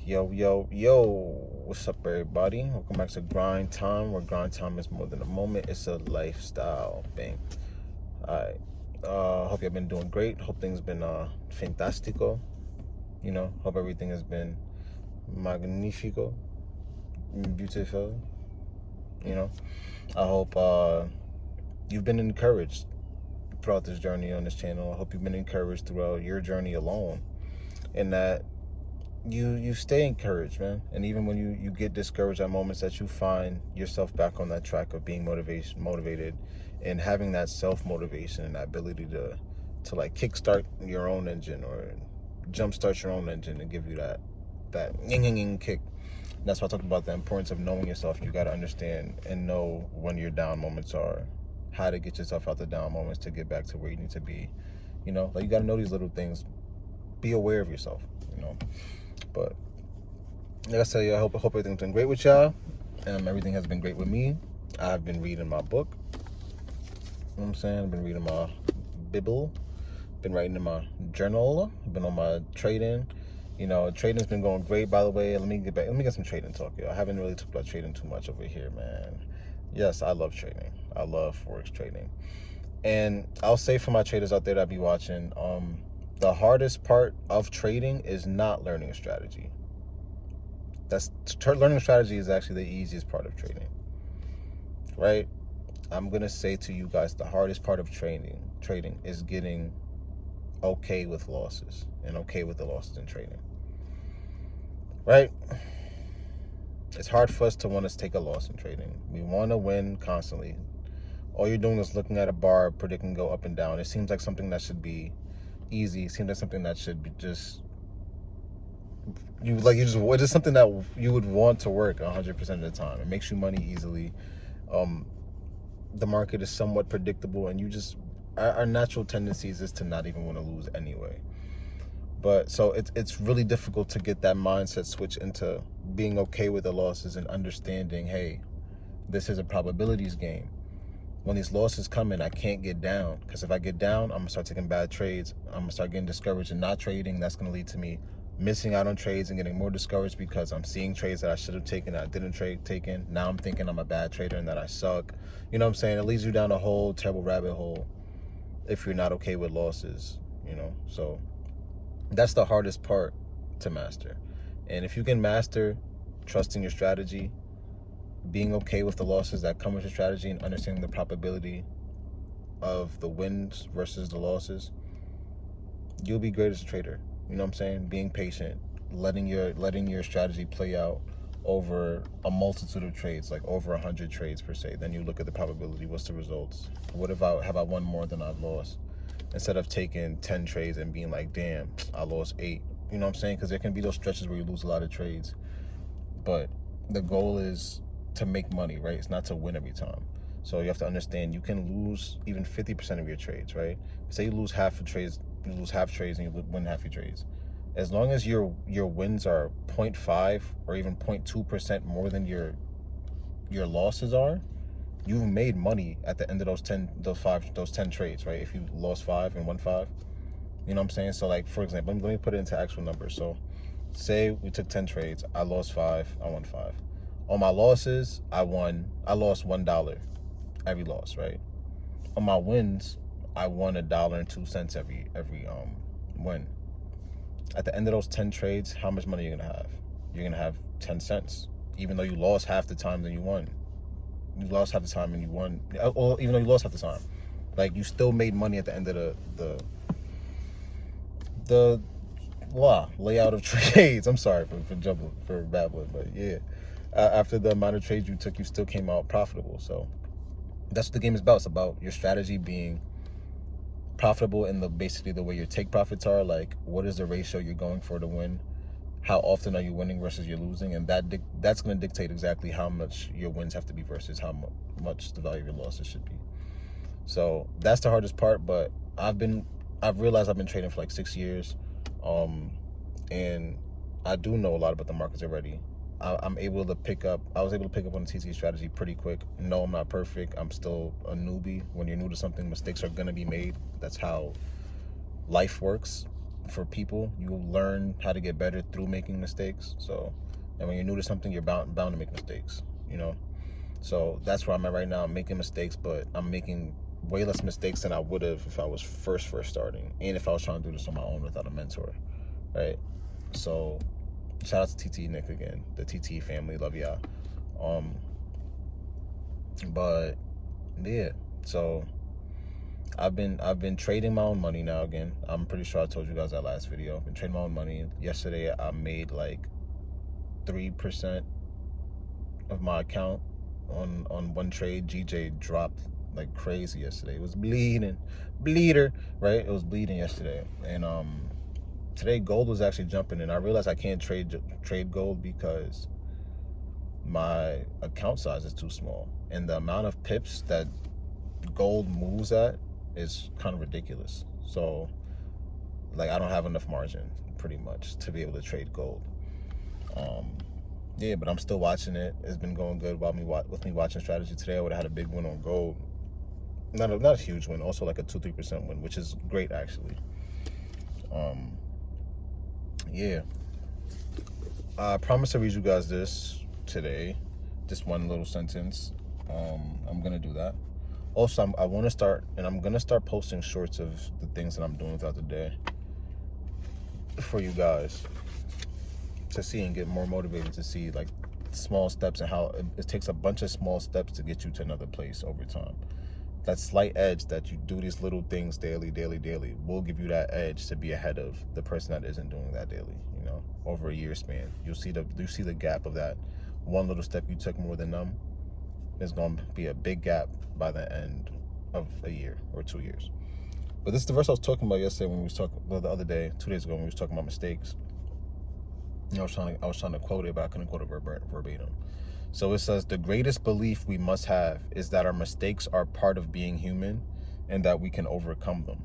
Yo, what's up, everybody? Welcome back to Grind Time, where grind time is more than a moment, it's a lifestyle. Bang. Alright. Hope you've been doing great. Hope things been fantastico. Hope everything has been magnifico, beautiful. I hope you've been encouraged throughout this journey on this channel. I hope you've been encouraged throughout your journey alone, and that you stay encouraged, man. And even when you get discouraged at moments, that you find yourself back on that track of being motivated and having that self-motivation and that ability to like kickstart your own engine or jumpstart your own engine and give you that kick. And that's why I talked about the importance of knowing yourself. You got to understand and know when your down moments are, how to get yourself out the down moments to get back to where you need to be. Like you got to know these little things. Be aware of yourself, But like I said, I hope everything's been great with y'all. Everything has been great with me. I've been reading my book. You know what I'm saying? I've been reading my Bible. Been writing in my journal. I've been on my trading. Trading's been going great, by the way. Let me get some trading talk, I haven't really talked about trading too much over here, man. Yes, I love trading. I love Forex trading. And I'll say for my traders out there that be watching, the hardest part of trading is not learning a strategy. Learning a strategy is actually the easiest part of trading, right? I'm gonna say to you guys, the hardest part of trading is getting okay with losses and okay with the losses in trading, right? It's hard for us to want to take a loss in trading. We want to win constantly. All you're doing is looking at a bar, predicting go up and down. It seems like something that should be easy. It seems like something that should be it's just something that you would want to work 100% of the time. It makes you money easily. The market is somewhat predictable, and our natural tendencies is to not even want to lose anyway. But so it's really difficult to get that mindset switch into being okay with the losses and understanding, hey, this is a probabilities game. When these losses come in, I can't get down, because if I get down, I'm gonna start taking bad trades. I'm gonna start getting discouraged and not trading. That's gonna lead to me missing out on trades and getting more discouraged because I'm seeing trades that I should have taken that I didn't taken. Now I'm thinking I'm a bad trader and that I suck. You know what I'm saying? It leads you down a whole terrible rabbit hole if you're not okay with losses. So that's the hardest part to master. And if you can master trusting your strategy, being okay with the losses that come with your strategy, and understanding the probability of the wins versus the losses, you'll be great as a trader. You know what I'm saying? Being patient, letting your strategy play out over a multitude of trades, like over 100 trades per se. Then you look at the probability. What's the results? What have I won more than I've lost? Instead of taking 10 trades and being like, damn, I lost 8. You know what I'm saying? Because there can be those stretches where you lose a lot of trades. But the goal is to make money, right? It's not to win every time. So you have to understand you can lose even 50% of your trades, right? Say you lose half trades and you win half your trades. As long as your wins are 0.5 or even 0.2% more than your losses are, you've made money at the end of those 10 trades, right? If you lost 5 and won 5. You know what I'm saying? So like, for example, let me put it into actual numbers. So say we took 10 trades, I lost 5, I won 5. On my losses, I lost $1 every loss, right? On my wins, I won $1.02 every win. At the end of those 10 trades, how much money are you gonna have? You're gonna have 10 cents, even though you lost half the time than you won. You lost half the time and you won, or even though you lost half the time, like you still made money at the end of the layout of trades. I'm sorry for babbling, but yeah. After the amount of trades you took, you still came out profitable. So that's what the game is about. It's about your strategy being profitable in basically the way your take profits are. Like, what is the ratio you're going for to win? How often are you winning versus you're losing? And that's going to dictate exactly how much your wins have to be versus how much the value of your losses should be. So that's the hardest part. But I've realized I've been trading for like 6 years, and I do know a lot about the markets already. I was able to pick up on the TC strategy pretty quick. No, I'm not perfect. I'm still a newbie. When you're new to something, mistakes are gonna be made. That's how life works. for people. You learn how to get better through making mistakes. So, and when you're new to something, you're bound to make mistakes, you know. So that's where I'm at right now. I'm making mistakes, but I'm making way less mistakes than I would have if I was first starting, and if I was trying to do this on my own without a mentor, right? So shout out to TT Nick again, the TT family, love y'all. But yeah, so I've been trading my own money now again. I'm pretty sure I told you guys that last video. I've been trading my own money. Yesterday I made like 3% of my account on one trade. GJ dropped like crazy yesterday. It was bleeder, right? It was bleeding yesterday. And today gold was actually jumping, and I realized I can't trade gold because my account size is too small, and the amount of pips that gold moves at is kind of ridiculous. So like I don't have enough margin pretty much to be able to trade gold. Yeah, but I'm still watching it. It's been going good with me watching strategy. Today I would have had a big win on gold. Not a huge win, also like a 2-3% win, which is great actually. Yeah, I promised to read you guys this today, just one little sentence. I'm gonna do that. Also, I want to start, and I'm gonna start posting shorts of the things that I'm doing throughout the day for you guys to see and get more motivated to see like small steps and how it takes a bunch of small steps to get you to another place over time. That slight edge that you do these little things daily will give you that edge to be ahead of the person that isn't doing that daily, you know, over a year span. You see the gap of that one little step you took more than them. There's going to be a big gap by the end of a year or 2 years. But this is the verse I was talking about yesterday when we was talking, well, the other day, 2 days ago, when we was talking about mistakes. You know, I was trying to quote it, but I couldn't quote it verbatim. So it says, the greatest belief we must have is that our mistakes are part of being human and that we can overcome them.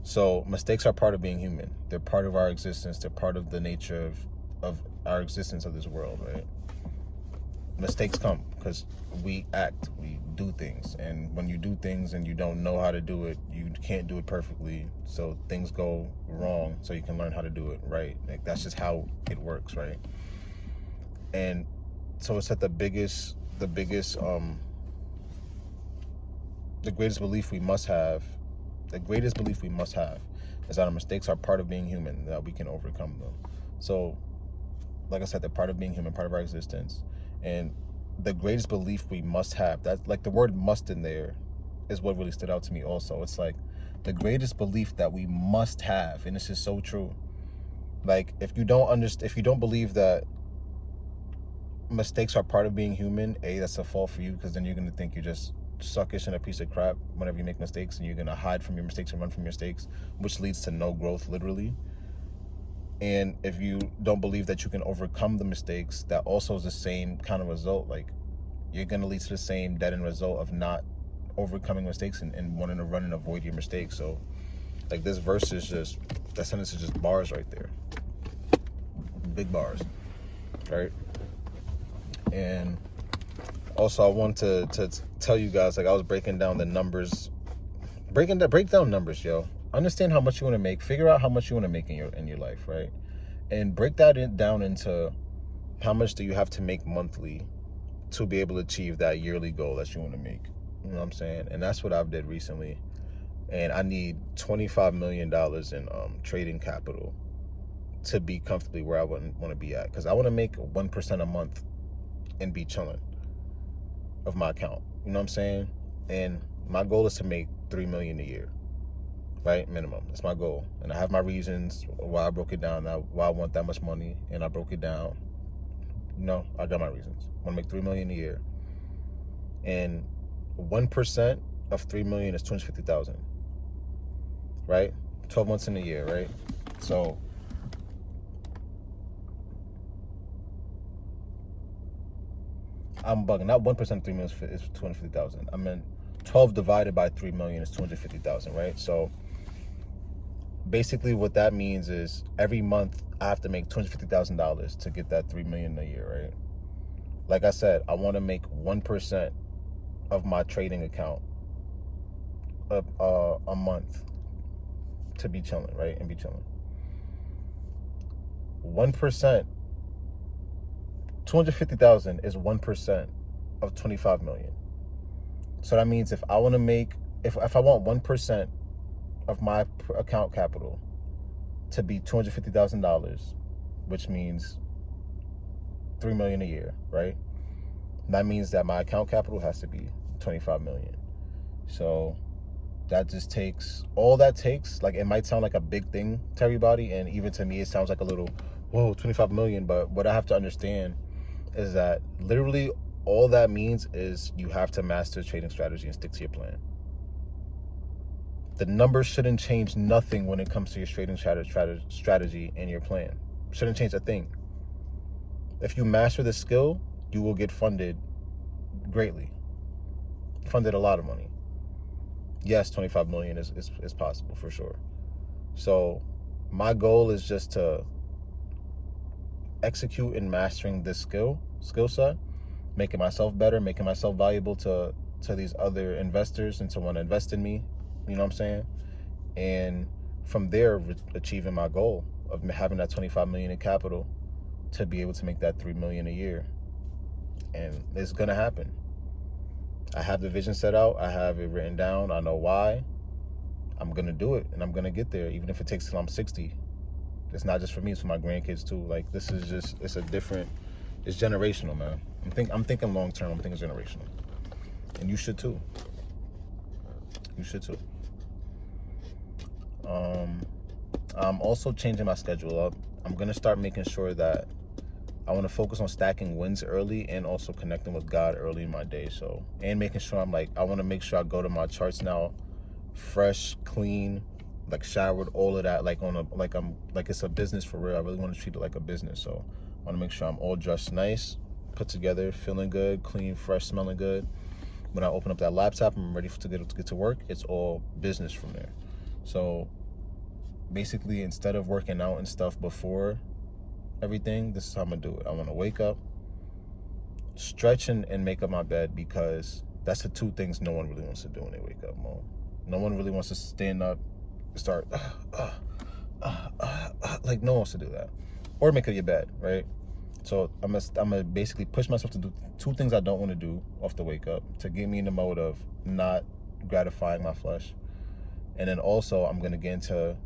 So mistakes are part of being human. They're part of our existence. They're part of the nature of our existence of this world, right? Mistakes come because we act, we do things. And when you do things and you don't know how to do it, you can't do it perfectly. So things go wrong so you can learn how to do it right. Like that's just how it works, right? And so it's that the greatest belief we must have is that our mistakes are part of being human, that we can overcome them. So like I said, they're part of being human, part of our existence. And the greatest belief we must have, that like the word must in there is what really stood out to me also. It's like the greatest belief that we must have, and this is so true. Like if you don't believe that mistakes are part of being human, that's a fault for you, because then you're going to think you're just suckish and a piece of crap whenever you make mistakes, and you're going to hide from your mistakes and run from your mistakes, which leads to no growth, literally. And if you don't believe that you can overcome the mistakes, that also is the same kind of result. Like you're going to lead to the same dead end result of not overcoming mistakes and wanting to run and avoid your mistakes. So like this verse is just, that sentence is just bars right there, big bars, right? And also I want to tell you guys, like I was breaking down the numbers, break down numbers, yo. Understand how much you want to make, figure out how much you want to make in your life, right? And break that down into how much do you have to make monthly to be able to achieve that yearly goal that you want to make. You know what I'm saying? And that's what I've did recently. And I need $25 million in trading capital to be comfortably where I want to be at, because I want to make 1% a month and be chilling of my account. You know what I'm saying? And my goal is to make $3 million a year, right? Minimum. That's my goal. And I have my reasons why I broke it down, why I want that much money, and I broke it down. You know, I got my reasons. I want to make $3 million a year. And 1% of 3 million is 250,000, right? 12 months in a year, right? So I'm bugging. Not 1% of 3 million is 250,000. I mean, 12 divided by 3 million is 250,000, right? So basically what that means is every month I have to make $250,000 to get that 3 million a year, right? Like I said, I want to make 1% of my trading account a month to be chilling, right? And be chilling. 1%, 250,000 is 1% of 25 million. So that means if I want to make, if I want 1% of my account capital to be $250,000, which means $3 million a year, right? That means that my account capital has to be 25 million. So that just takes, all that takes, like, it might sound like a big thing to everybody, and even to me it sounds like a little, whoa, 25 million, but what I have to understand is that literally all that means is you have to master trading strategy and stick to your plan. The numbers shouldn't change nothing when it comes to your trading strategy and your plan. Shouldn't change a thing. If you master the skill, you will get funded greatly. Funded a lot of money. Yes, 25 million is possible for sure. So my goal is just to execute in mastering this skill set, making myself better, making myself valuable to these other investors and to want to invest in me, you know what I'm saying? And from there, achieving my goal of having that 25 million in capital to be able to make that 3 million a year. And it's gonna happen. I have the vision set out, I have it written down, I know why. I'm gonna do it, and I'm gonna get there, even if it takes till I'm 60. It's not just for me, it's for my grandkids too. Like, this is just, it's generational, man. I'm thinking long term, I'm thinking generational. And you should too. You should too. I'm also changing my schedule up. I'm gonna start making sure that I want to focus on stacking wins early and also connecting with God early in my day. So, and making sure I want to make sure I go to my charts now fresh, clean, like showered, all of that, like it's a business for real. I really want to treat it like a business. So I want to make sure I'm all dressed nice, put together, feeling good, clean, fresh, smelling good. When I open up that laptop and I'm ready to get to work, it's all business from there. So basically, instead of working out and stuff before everything, this is how I'm gonna do it. I want to wake up, stretch and make up my bed, because that's the two things no one really wants to do when they wake up, Mo. No one really wants to stand up, start like, no one wants to do that, or make up your bed, right? So I'm gonna basically push myself to do two things I don't want to do off the wake up, to get me in the mode of not gratifying my flesh. And then also I'm gonna get into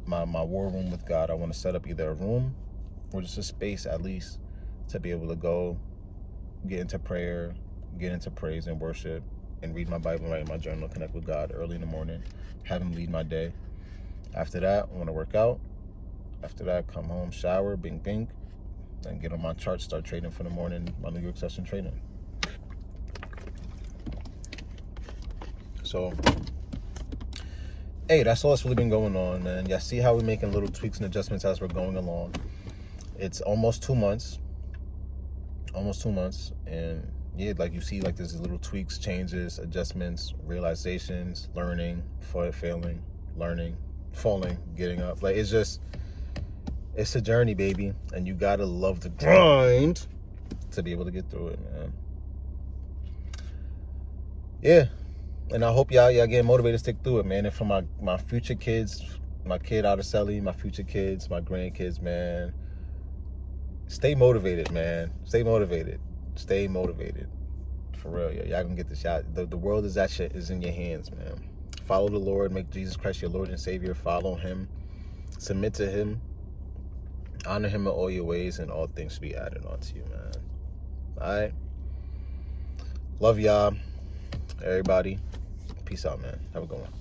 my war room with God. I want to set up either a room or just a space, at least, to be able to go get into prayer, get into praise and worship, and read my Bible, write in my journal, connect with God early in the morning, have him lead my day. After that, I want to work out. After that, come home, shower, bing, and get on my chart, start trading for the morning, my New York session trading. So, hey, that's all that's really been going on, man. Y'all see how we're making little tweaks and adjustments as we're going along. It's almost 2 months. And yeah, like you see, like there's little tweaks, changes, adjustments, realizations, learning, failing, learning, falling, getting up. Like, it's a journey, baby. And you gotta love the grind to be able to get through it, man. Yeah. And I hope y'all get motivated to stick through it, man. And for my future kids, my kid Araceli, my future kids, my grandkids, man, stay motivated, man. Stay motivated. For real, y'all gonna get this. The world is in your hands, man. Follow the Lord. Make Jesus Christ your Lord and Savior. Follow him. Submit to him. Honor him in all your ways, and all things should be added onto you, man. All right. Love y'all. Everybody. Peace out, man. Have a good one.